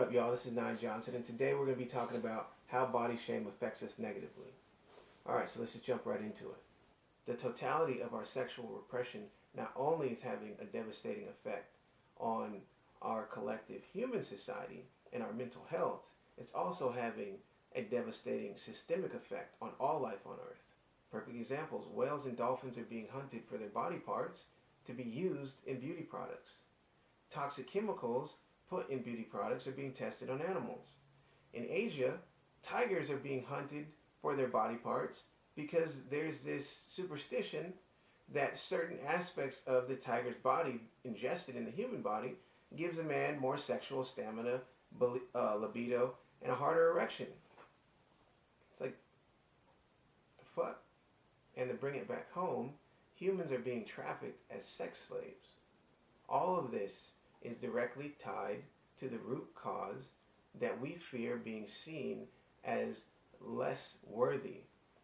up, y'all? This is Nine Johnson, and today we're going to be talking about how body shame affects us negatively. Alright, so let's just jump right into it. The totality of our sexual repression not only is having a devastating effect on our collective human society and our mental health, it's also having a devastating systemic effect on all life on Earth. Perfect examples: whales and dolphins are being hunted for their body parts to be used in beauty products. Toxic chemicals put in beauty products are being tested on animals. In Asia, tigers are being hunted for their body parts because there's this superstition that certain aspects of the tiger's body ingested in the human body gives a man more sexual stamina, libido, and a harder erection. It's like, the fuck? And to bring it back home, humans are being trafficked as sex slaves. All of this is directly tied to the root cause that we fear being seen as less worthy,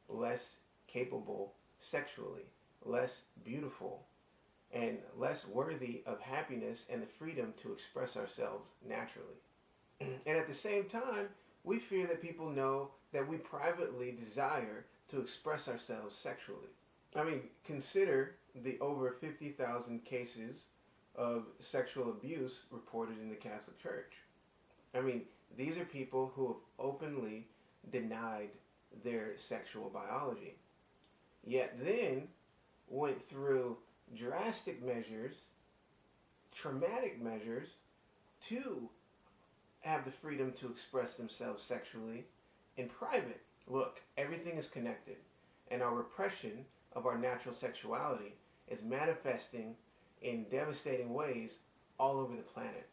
less capable sexually, less beautiful, and less worthy of happiness and the freedom to express ourselves naturally. And at the same time, we fear that people know that we privately desire to express ourselves sexually. I mean, consider the over 50,000 cases of sexual abuse reported in the Catholic Church. I mean, these are people who have openly denied their sexual biology, yet then went through drastic measures, traumatic measures, to have the freedom to express themselves sexually in private. Look, everything is connected, and our repression of our natural sexuality is manifesting in devastating ways all over the planet.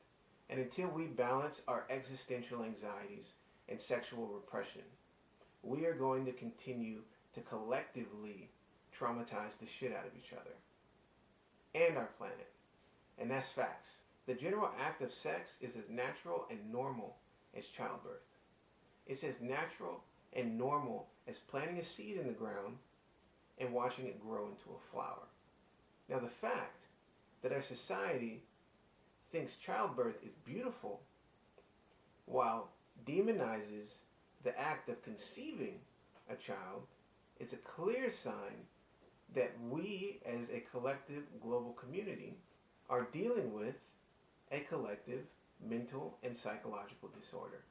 And until we balance our existential anxieties and sexual repression, we are going to continue to collectively traumatize the shit out of each other and our planet. And that's facts. The general act of sex is as natural and normal as childbirth. It's as natural and normal as planting a seed in the ground and watching it grow into a flower. Now, the fact that our society thinks childbirth is beautiful while demonizes the act of conceiving a child is a clear sign that we as a collective global community are dealing with a collective mental and psychological disorder,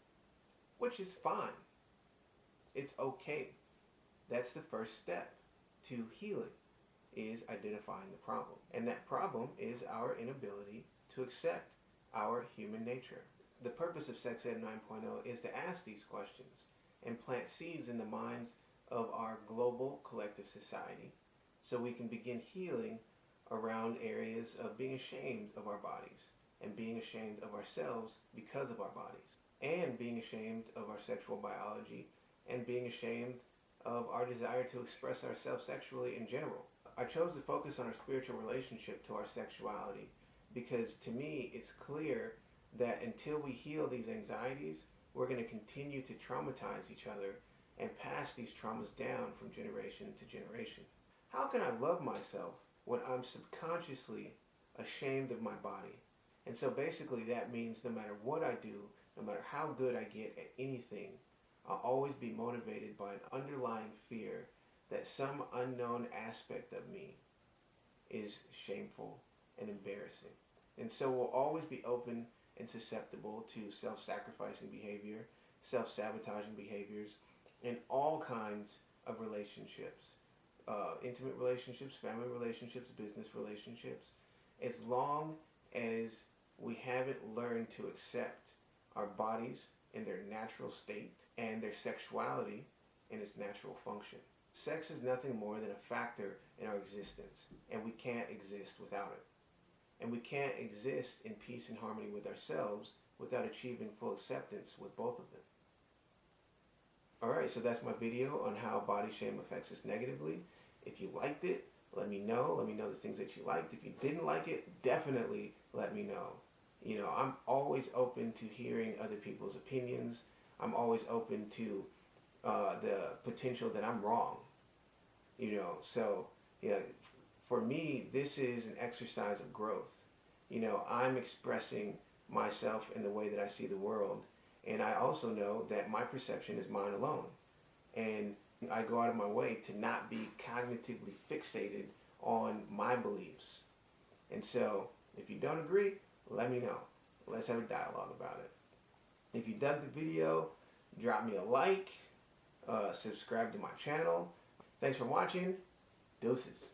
which is fine. It's okay. That's the first step to healing, is identifying the problem. And that problem is our inability to accept our human nature. The purpose of Sex Ed 9.0 is to ask these questions and plant seeds in the minds of our global collective society so we can begin healing around areas of being ashamed of our bodies and being ashamed of ourselves because of our bodies, and being ashamed of our sexual biology, and being ashamed of our desire to express ourselves sexually in general. I chose to focus on our spiritual relationship to our sexuality because to me it's clear that until we heal these anxieties, we're going to continue to traumatize each other and pass these traumas down from generation to generation. How can I love myself when I'm subconsciously ashamed of my body? And so basically that means no matter what I do, no matter how good I get at anything, I'll always be motivated by an underlying fear that some unknown aspect of me is shameful and embarrassing. And so we'll always be open and susceptible to self-sacrificing behavior, self-sabotaging behaviors, in all kinds of relationships. Intimate relationships, family relationships, business relationships, as long as we haven't learned to accept our bodies in their natural state and their sexuality in its natural function. Sex is nothing more than a factor in our existence, and we can't exist without it. And we can't exist in peace and harmony with ourselves without achieving full acceptance with both of them. Alright, so that's my video on how body shame affects us negatively. If you liked it, let me know. Let me know the things that you liked. If you didn't like it, definitely let me know. You know, I'm always open to hearing other people's opinions. I'm always open to the potential that I'm wrong. You know, so, you know, for me, this is an exercise of growth. You know, I'm expressing myself and the way that I see the world. And I also know that my perception is mine alone. And I go out of my way to not be cognitively fixated on my beliefs. And so, if you don't agree, let me know. Let's have a dialogue about it. If you dug the video, drop me a like, subscribe to my channel. Thanks for watching. Deuces.